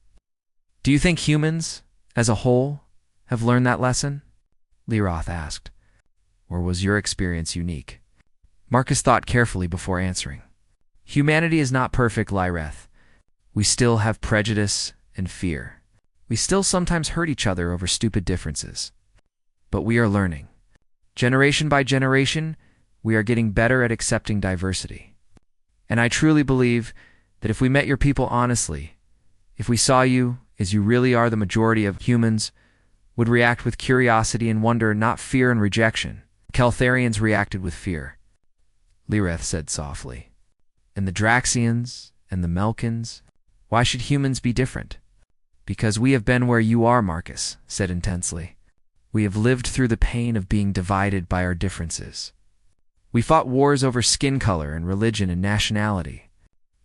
Do you think humans, as a whole, have learned that lesson? Leroth asked. Or was your experience unique? Marcus thought carefully before answering. Humanity is not perfect, Lyreth. We still have prejudice and fear. We still sometimes hurt each other over stupid differences. But we are learning. Generation by generation, we are getting better at accepting diversity. And I truly believe that if we met your people honestly, if we saw you as you really are, the majority of humans would react with curiosity and wonder, not fear and rejection. Keltharians reacted with fear, Lyreth said softly. And the Draxians and the Melkins, why should humans be different? Because we have been where you are, Marcus said intensely. We have lived through the pain of being divided by our differences. We fought wars over skin color and religion and nationality.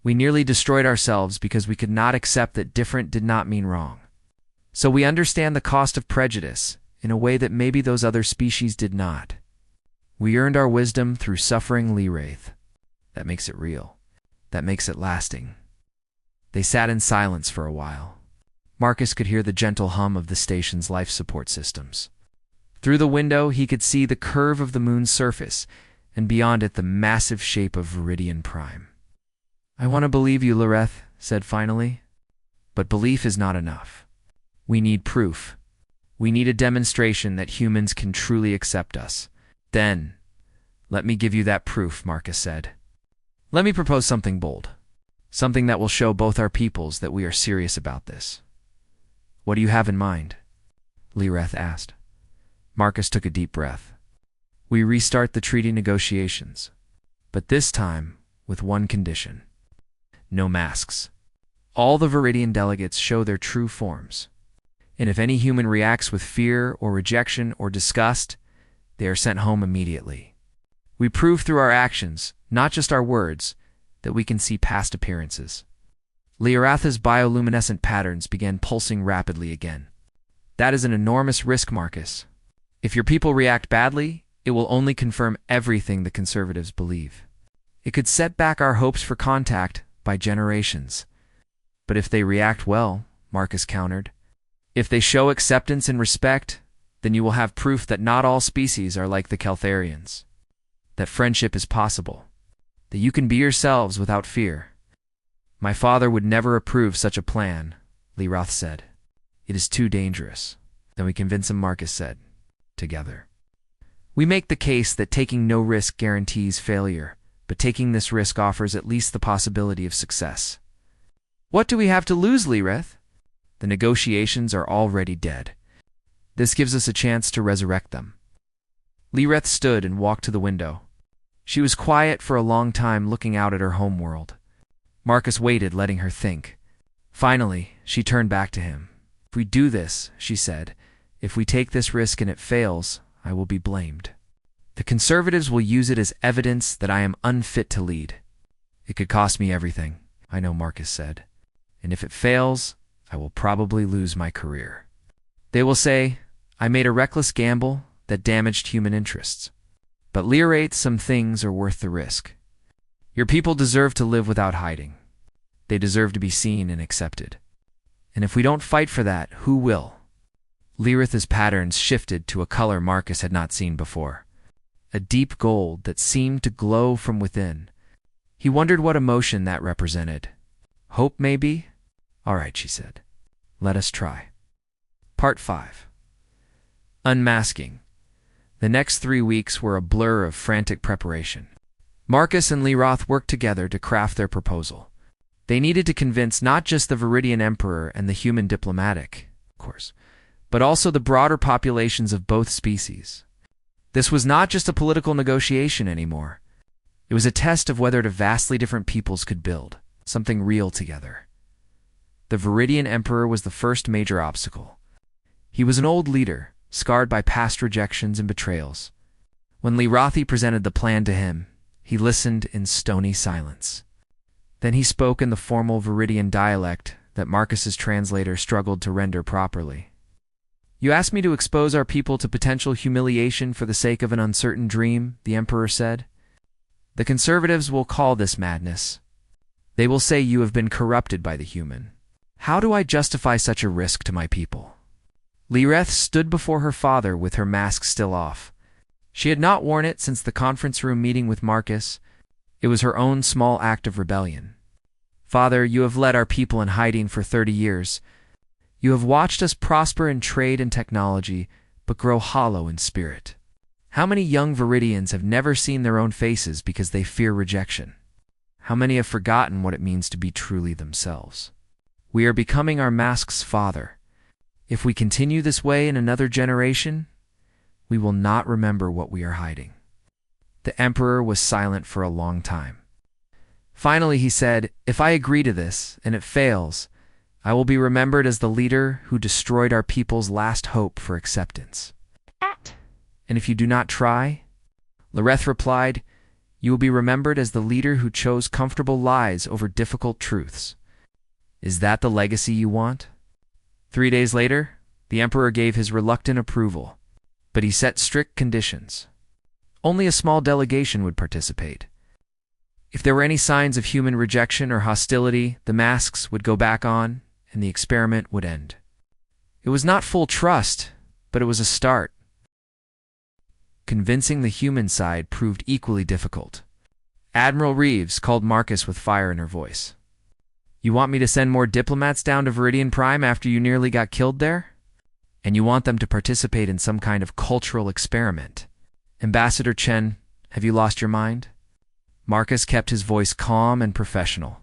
We nearly destroyed ourselves because we could not accept that different did not mean wrong. So we understand the cost of prejudice in a way that maybe those other species did not. We earned our wisdom through suffering, Lyreth. That makes it real. That makes it lasting. They sat in silence for a while. Marcus could hear the gentle hum of the station's life support systems. Through the window, he could see the curve of the moon's surface, and beyond it the massive shape of Viridian Prime. I want to believe you, Lyreth said finally. But belief is not enough. We need proof. We need a demonstration that humans can truly accept us. Then, let me give you that proof, Marcus said. Let me propose something bold. Something that will show both our peoples that we are serious about this. What do you have in mind? Lyreth asked. Marcus took a deep breath. We restart the treaty negotiations, but this time with one condition. No masks. All the Viridian delegates show their true forms. And if any human reacts with fear or rejection or disgust, they are sent home immediately. We prove through our actions, not just our words, that we can see past appearances. Leoratha's bioluminescent patterns began pulsing rapidly again. That is an enormous risk, Marcus. If your people react badly, it will only confirm everything the conservatives believe. It could set back our hopes for contact by generations. But if they react well, Marcus countered, if they show acceptance and respect, then you will have proof that not all species are like the Keltharians, that friendship is possible, that you can be yourselves without fear. My father would never approve such a plan, Leroth said. It is too dangerous. Then we convince him, Marcus said, together. We make the case that taking no risk guarantees failure, but taking this risk offers at least the possibility of success. What do we have to lose, Lyreth? The negotiations are already dead. This gives us a chance to resurrect them. Lyreth stood and walked to the window. She was quiet for a long time, looking out at her homeworld. Marcus waited, letting her think. Finally, she turned back to him. If we do this, she said, if we take this risk and it fails, I will be blamed. The conservatives will use it as evidence that I am unfit to lead. It could cost me everything, I know, Marcus said. And if it fails, I will probably lose my career. They will say, I made a reckless gamble that damaged human interests. But Leerate, some things are worth the risk. Your people deserve to live without hiding. They deserve to be seen and accepted. And if we don't fight for that, who will? Leerith's patterns shifted to a color Marcus had not seen before. A deep gold that seemed to glow from within. He wondered what emotion that represented. Hope, maybe? All right, she said. Let us try. Part 5. Unmasking. The next 3 weeks were a blur of frantic preparation. Marcus and Leeroth worked together to craft their proposal. They needed to convince not just the Viridian Emperor and the human diplomatic, of course, but also the broader populations of both species. This was not just a political negotiation anymore. It was a test of whether two vastly different peoples could build something real together. The Viridian Emperor was the first major obstacle. He was an old leader, scarred by past rejections and betrayals. When Leerothi presented the plan to him, he listened in stony silence. Then he spoke in the formal Viridian dialect that Marcus's translator struggled to render properly. You asked me to expose our people to potential humiliation for the sake of an uncertain dream, the Emperor said. The conservatives will call this madness. They will say you have been corrupted by the human. How do I justify such a risk to my people? Leereth stood before her father with her mask still off. She had not worn it since the conference room meeting with Marcus. It was her own small act of rebellion. Father, you have led our people in hiding for 30 years. You have watched us prosper in trade and technology, but grow hollow in spirit. How many young Viridians have never seen their own faces because they fear rejection? How many have forgotten what it means to be truly themselves? We are becoming our mask's father. If we continue this way in another generation, we will not remember what we are hiding. The Emperor was silent for a long time. Finally, he said, if I agree to this, and it fails, I will be remembered as the leader who destroyed our people's last hope for acceptance. And if you do not try, Leereth replied, you will be remembered as the leader who chose comfortable lies over difficult truths. Is that the legacy you want? 3 days later, the Emperor gave his reluctant approval, but he set strict conditions. Only a small delegation would participate. If there were any signs of human rejection or hostility, the masks would go back on, and the experiment would end. It was not full trust, but it was a start. Convincing the human side proved equally difficult. Admiral Reeves called Marcus with fire in her voice. You want me to send more diplomats down to Viridian Prime after you nearly got killed there? And you want them to participate in some kind of cultural experiment? Ambassador Chen, have you lost your mind? Marcus kept his voice calm and professional.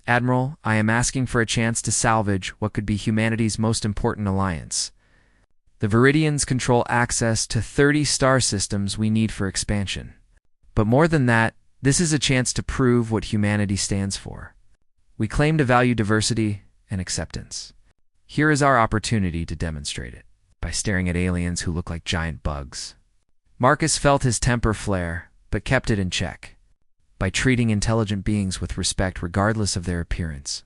Admiral, I am asking for a chance to salvage what could be humanity's most important alliance. The Viridians control access to 30 star systems we need for expansion. But more than that, this is a chance to prove what humanity stands for. We claim to value diversity and acceptance. Here is our opportunity to demonstrate it, by staring at aliens who look like giant bugs. Marcus felt his temper flare, but kept it in check, by treating intelligent beings with respect regardless of their appearance.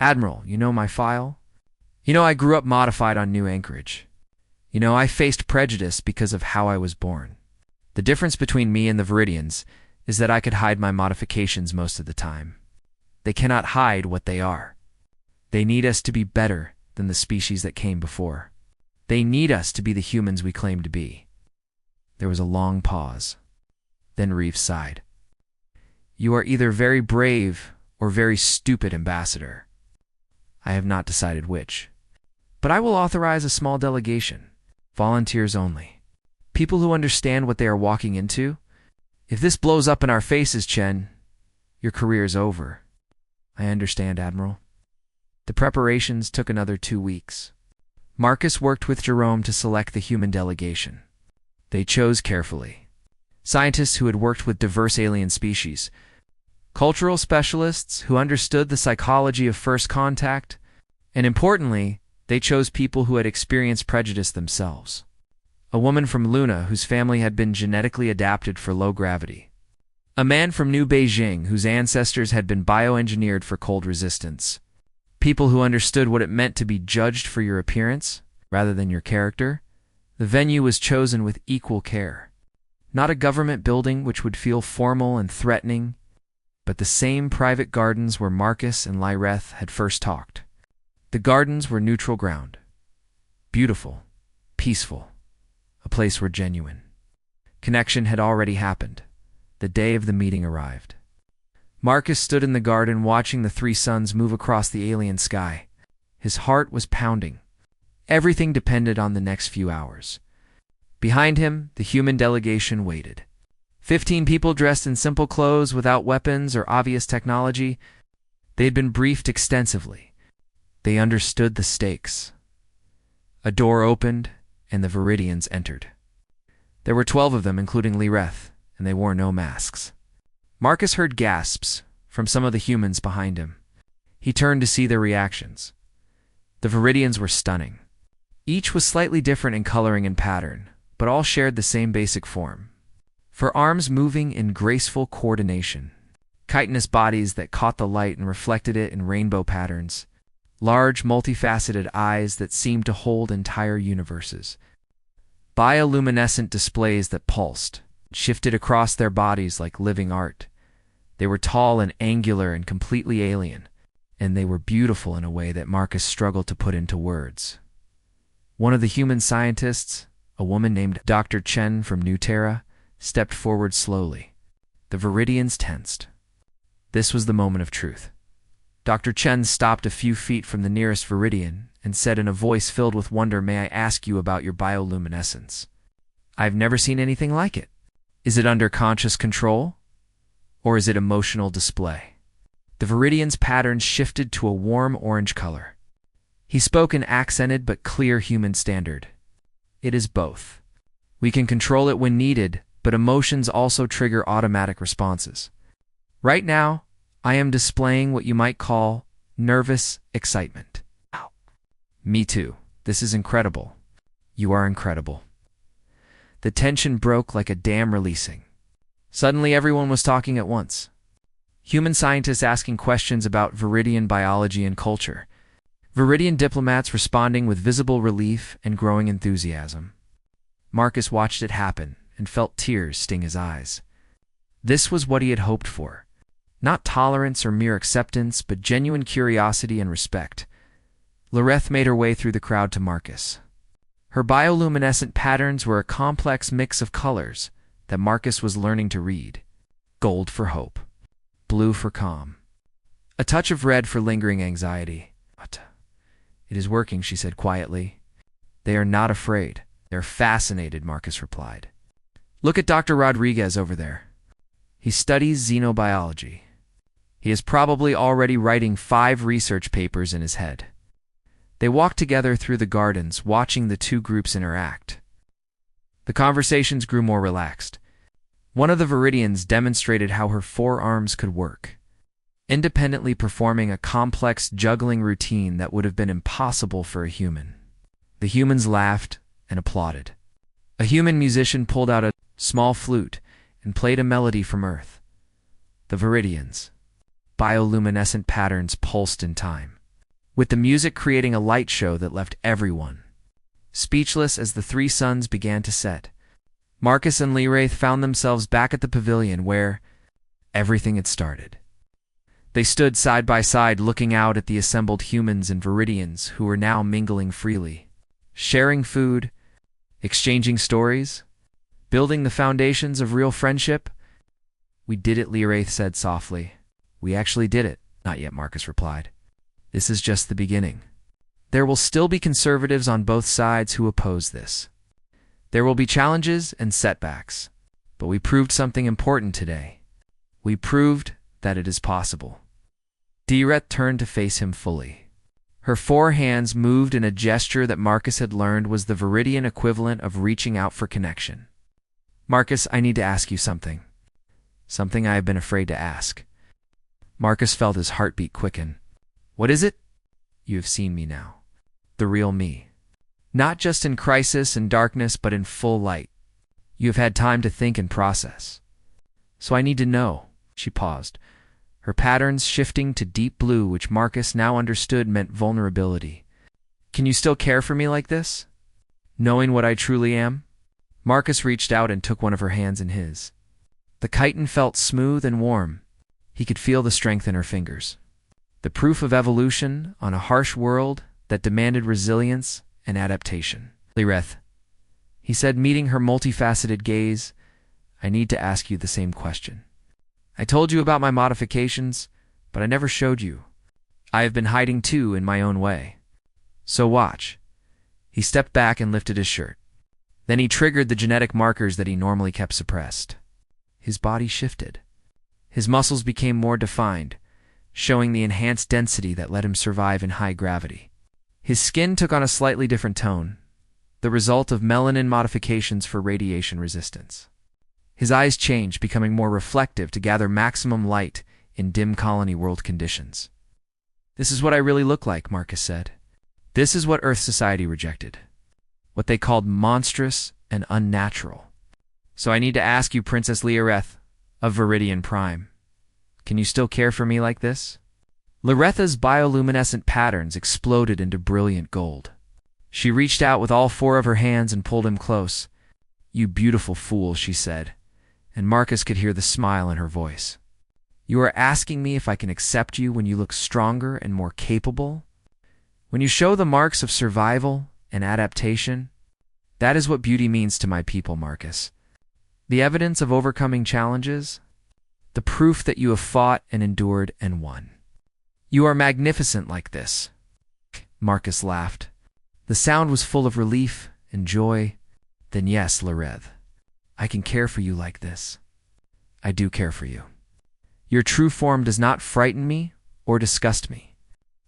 Admiral, you know my file? You know I grew up modified on New Anchorage. You know I faced prejudice because of how I was born. The difference between me and the Viridians is that I could hide my modifications most of the time. They cannot hide what they are. They need us to be better than the species that came before. They need us to be the humans we claim to be. There was a long pause. Then Reeves sighed. You are either very brave or very stupid, Ambassador. I have not decided which. But I will authorize a small delegation. Volunteers only. People who understand what they are walking into. If this blows up in our faces, Chen, your career is over. I understand, Admiral. The preparations took another 2 weeks. Marcus worked with Jerome to select the human delegation. They chose carefully. Scientists who had worked with diverse alien species, cultural specialists who understood the psychology of first contact, and importantly, they chose people who had experienced prejudice themselves. A woman from Luna whose family had been genetically adapted for low gravity. A man from New Beijing whose ancestors had been bioengineered for cold resistance. People who understood what it meant to be judged for your appearance rather than your character. The venue was chosen with equal care. Not a government building which would feel formal and threatening, but the same private gardens where Marcus and Lyreth had first talked. The gardens were neutral ground. Beautiful, peaceful, a place where genuine connection had already happened. The day of the meeting arrived. Marcus stood in the garden watching the three suns move across the alien sky. His heart was pounding. Everything depended on the next few hours. Behind him, the human delegation waited. 15 people dressed in simple clothes without weapons or obvious technology. They had been briefed extensively. They understood the stakes. A door opened, and the Viridians entered. There were 12 of them, including Lyreth, and they wore no masks. Marcus heard gasps from some of the humans behind him. He turned to see their reactions. The Viridians were stunning. Each was slightly different in coloring and pattern, but all shared the same basic form. For arms moving in graceful coordination, chitinous bodies that caught the light and reflected it in rainbow patterns, large, multifaceted eyes that seemed to hold entire universes, bioluminescent displays that pulsed, shifted across their bodies like living art. They were tall and angular and completely alien, and they were beautiful in a way that Marcus struggled to put into words. One of the human scientists, a woman named Dr. Chen from New Terra, stepped forward slowly. The Viridians tensed. This was the moment of truth. Dr. Chen stopped a few feet from the nearest Viridian and said in a voice filled with wonder, "May I ask you about your bioluminescence? I've never seen anything like it. Is it under conscious control? Or is it emotional display?" The Viridian's patterns shifted to a warm orange color. He spoke in accented but clear human standard. "It is both. We can control it when needed, but emotions also trigger automatic responses. Right now, I am displaying what you might call nervous excitement." Ow. "Me too. This is incredible. You are incredible." The tension broke like a dam releasing. Suddenly, everyone was talking at once. Human scientists asking questions about Viridian biology and culture. Viridian diplomats responding with visible relief and growing enthusiasm. Marcus watched it happen and felt tears sting his eyes. This was what he had hoped for. Not tolerance or mere acceptance, but genuine curiosity and respect. Lyreth made her way through the crowd to Marcus. Her bioluminescent patterns were a complex mix of colors that Marcus was learning to read. Gold for hope. Blue for calm. A touch of red for lingering anxiety. "It is working," she said quietly. "They are not afraid. They're fascinated," Marcus replied. "Look at Dr. Rodriguez over there. He studies xenobiology. He is probably already writing 5 research papers in his head." They walked together through the gardens, watching the two groups interact. The conversations grew more relaxed. One of the Viridians demonstrated how her forearms could work, independently performing a complex juggling routine that would have been impossible for a human. The humans laughed and applauded. A human musician pulled out a small flute and played a melody from Earth. The Viridians' bioluminescent patterns pulsed in time, with the music creating a light show that left everyone speechless as the 3 suns began to set. Marcus and Lyreth found themselves back at the pavilion where everything had started. They stood side by side looking out at the assembled humans and Viridians who were now mingling freely, sharing food, exchanging stories, building the foundations of real friendship. "We did it," Lyreth said softly. "We actually did it." "Not yet," Marcus replied. "This is just the beginning. There will still be conservatives on both sides who oppose this. There will be challenges and setbacks. But we proved something important today. We proved that it is possible." Lyreth turned to face him fully. Her 4 hands moved in a gesture that Marcus had learned was the Viridian equivalent of reaching out for connection. "Marcus, I need to ask you something. Something I have been afraid to ask." Marcus felt his heartbeat quicken. "What is it?" "You have seen me now. The real me. Not just in crisis and darkness, but in full light. You have had time to think and process. So I need to know." She paused, her patterns shifting to deep blue, which Marcus now understood meant vulnerability. "Can you still care for me like this? Knowing what I truly am?" Marcus reached out and took one of her hands in his. The chitin felt smooth and warm. He could feel the strength in her fingers. The proof of evolution on a harsh world that demanded resilience and adaptation. Lireth, he said, meeting her multifaceted gaze, I need to ask you the same question. I told you about my modifications, but I never showed you. I have been hiding too in my own way. So watch. He stepped back and lifted his shirt. Then he triggered the genetic markers that he normally kept suppressed. His body shifted. His muscles became more defined, showing the enhanced density that let him survive in high gravity. His skin took on a slightly different tone, the result of melanin modifications for radiation resistance. His eyes changed, becoming more reflective to gather maximum light in dim colony world conditions. This is what I really look like, Marcus said. This is what Earth society rejected. What they called monstrous and unnatural. So I need to ask you, Princess Lireth of Viridian Prime, can you still care for me like this? Liretha's bioluminescent patterns exploded into brilliant gold. She reached out with all four of her hands and pulled him close. You beautiful fool, she said, and Marcus could hear the smile in her voice. You are asking me if I can accept you when you look stronger and more capable? When you show the marks of survival and adaptation? That is what beauty means to my people, Marcus. The evidence of overcoming challenges? The proof that you have fought and endured and won. You are magnificent like this. Marcus laughed. The sound was full of relief and joy. Then yes, Lireth, I can care for you like this. I do care for you. Your true form does not frighten me or disgust me.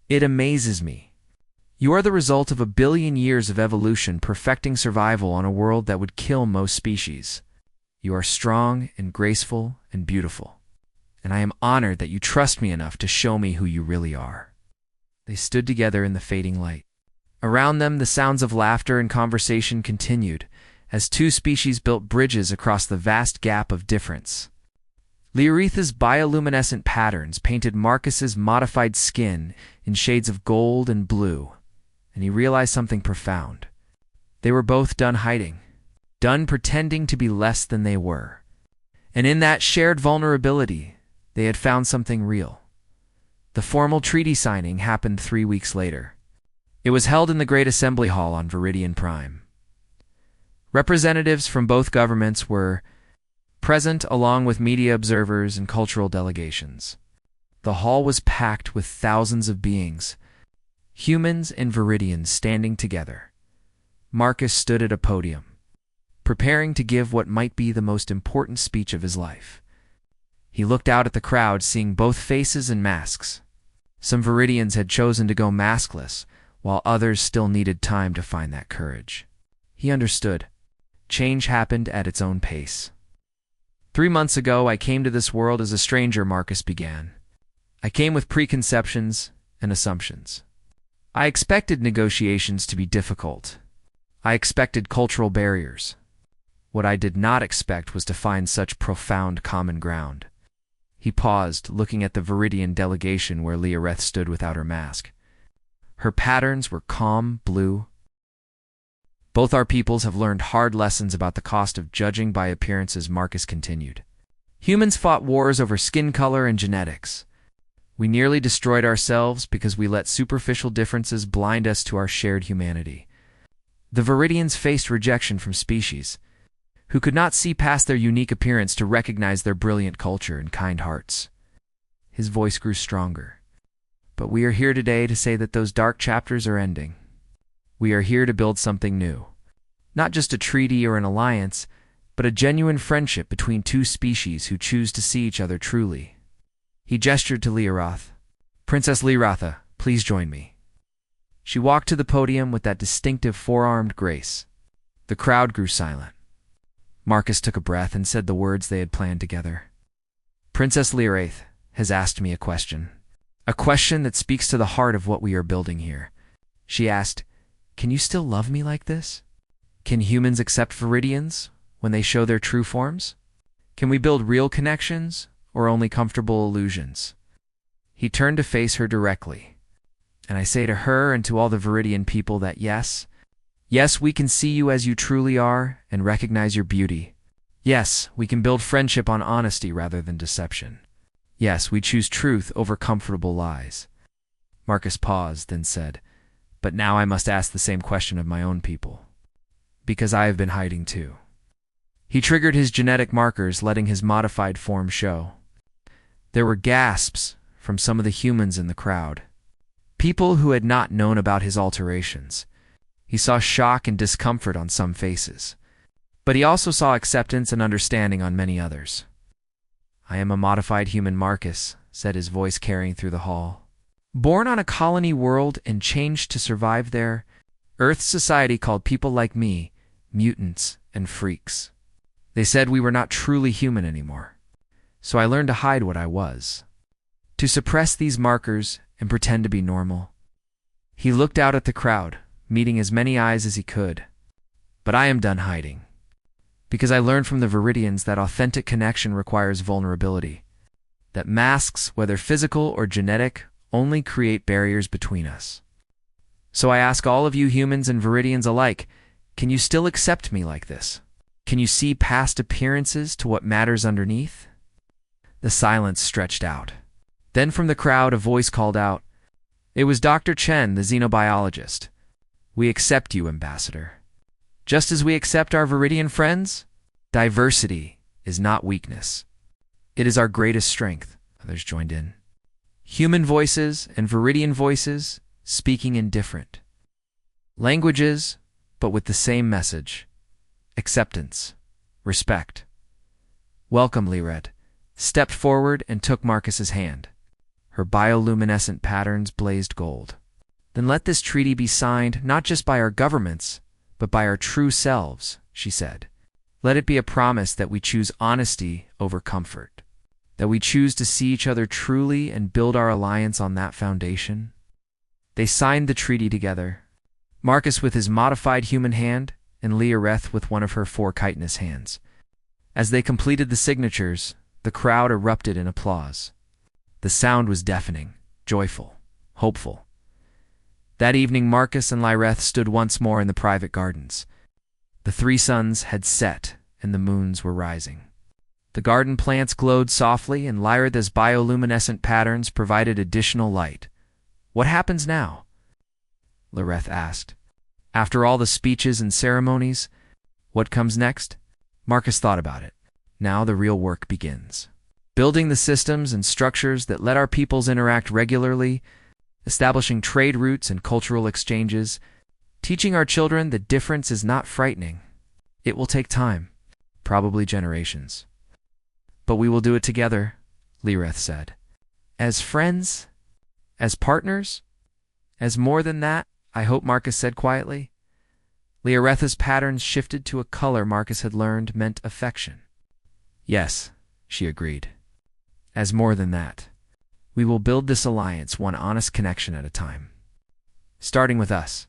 It amazes me. You are the result of 1 billion years of evolution perfecting survival on a world that would kill most species. You are strong and graceful and beautiful, and I am honored that you trust me enough to show me who you really are. They stood together in the fading light. Around them, the sounds of laughter and conversation continued as two species built bridges across the vast gap of difference. Liretha's bioluminescent patterns painted Marcus's modified skin in shades of gold and blue, and he realized something profound. They were both done hiding, done pretending to be less than they were. And in that shared vulnerability, they had found something real. The formal treaty signing happened 3 weeks later. It was held in the Great Assembly Hall on Viridian Prime. Representatives from both governments were present, along with media observers and cultural delegations. The hall was packed with thousands of beings, humans and Viridians standing together. Marcus stood at a podium, preparing to give what might be the most important speech of his life. He looked out at the crowd, seeing both faces and masks. Some Viridians had chosen to go maskless, while others still needed time to find that courage. He understood. Change happened at its own pace. 3 months ago, I came to this world as a stranger, Marcus began. I came with preconceptions and assumptions. I expected negotiations to be difficult. I expected cultural barriers. What I did not expect was to find such profound common ground. He paused, looking at the Viridian delegation where Lireth stood without her mask. Her patterns were calm blue. Both our peoples have learned hard lessons about the cost of judging by appearances, Marcus continued. Humans fought wars over skin color and genetics. We nearly destroyed ourselves because we let superficial differences blind us to our shared humanity. The Viridians faced rejection from species, who could not see past their unique appearance to recognize their brilliant culture and kind hearts. His voice grew stronger. But we are here today to say that those dark chapters are ending. We are here to build something new. Not just a treaty or an alliance, but a genuine friendship between two species who choose to see each other truly. He gestured to Lireth. Princess Liretha, please join me. She walked to the podium with that distinctive four-armed grace. The crowd grew silent. Marcus took a breath and said the words they had planned together. Princess Lireth has asked me a question that speaks to the heart of what we are building here. She asked, can you still love me like this? Can humans accept Viridians when they show their true forms? Can we build real connections or only comfortable illusions? He turned to face her directly. And I say to her and to all the Viridian people that yes, Yes, we can see you as you truly are and recognize your beauty. Yes, we can build friendship on honesty rather than deception. Yes, we choose truth over comfortable lies. Marcus paused, then said, But now I must ask the same question of my own people. Because I have been hiding too. He triggered his genetic markers, letting his modified form show. There were gasps from some of the humans in the crowd. People who had not known about his alterations. He saw shock and discomfort on some faces. But he also saw acceptance and understanding on many others. I am a modified human, Marcus, said his voice carrying through the hall. Born on a colony world and changed to survive there, Earth's society called people like me mutants and freaks. They said we were not truly human anymore. So I learned to hide what I was. To suppress these markers and pretend to be normal. He looked out at the crowd, meeting as many eyes as he could. But I am done hiding. Because I learned from the Viridians that authentic connection requires vulnerability. That masks, whether physical or genetic, only create barriers between us. So I ask all of you humans and Viridians alike, can you still accept me like this? Can you see past appearances to what matters underneath? The silence stretched out. Then from the crowd a voice called out. It was Dr. Chen, the xenobiologist. We accept you, Ambassador. Just as we accept our Viridian friends, diversity is not weakness. It is our greatest strength, others joined in. Human voices and Viridian voices speaking in different languages, but with the same message. Acceptance. Respect. Welcome, Liret stepped forward and took Marcus's hand. Her bioluminescent patterns blazed gold. Then let this treaty be signed not just by our governments, but by our true selves, she said. Let it be a promise that we choose honesty over comfort, that we choose to see each other truly and build our alliance on that foundation. They signed the treaty together, Marcus with his modified human hand and Liareth with one of her four chitinous hands. As they completed the signatures, the crowd erupted in applause. The sound was deafening, joyful, hopeful. That evening Marcus and Lyreth stood once more in the private gardens. The three suns had set and the moons were rising. The garden plants glowed softly and Lyreth's bioluminescent patterns provided additional light. What happens now? Lyreth asked. After all the speeches and ceremonies, what comes next? Marcus thought about it. Now the real work begins. Building the systems and structures that let our peoples interact regularly, establishing trade routes and cultural exchanges, teaching our children that difference is not frightening. It will take time, probably generations. But we will do it together, Lyreth said. As friends? As partners? As more than that, I hope, Marcus said quietly. Liaretha's patterns shifted to a color Marcus had learned meant affection. Yes, she agreed. As more than that. We will build this alliance one honest connection at a time. Starting with us.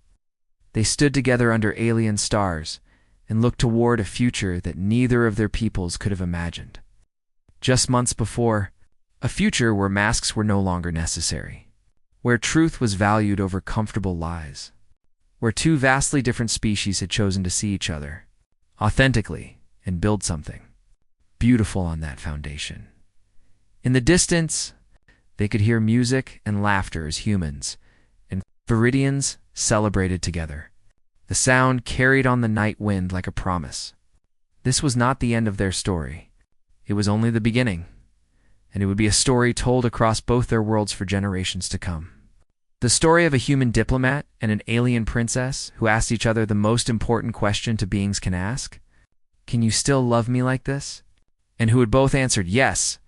They stood together under alien stars and looked toward a future that neither of their peoples could have imagined. Just months before, a future where masks were no longer necessary, where truth was valued over comfortable lies, where two vastly different species had chosen to see each other, authentically, and build something beautiful on that foundation. In the distance, they could hear music and laughter as humans and Viridians celebrated together. The sound carried on the night wind like a promise. This was not the end of their story. It was only the beginning, and it would be a story told across both their worlds for generations to come. The story of a human diplomat and an alien princess who asked each other the most important question to beings can ask. Can you still love me like this? And who had both answered yes,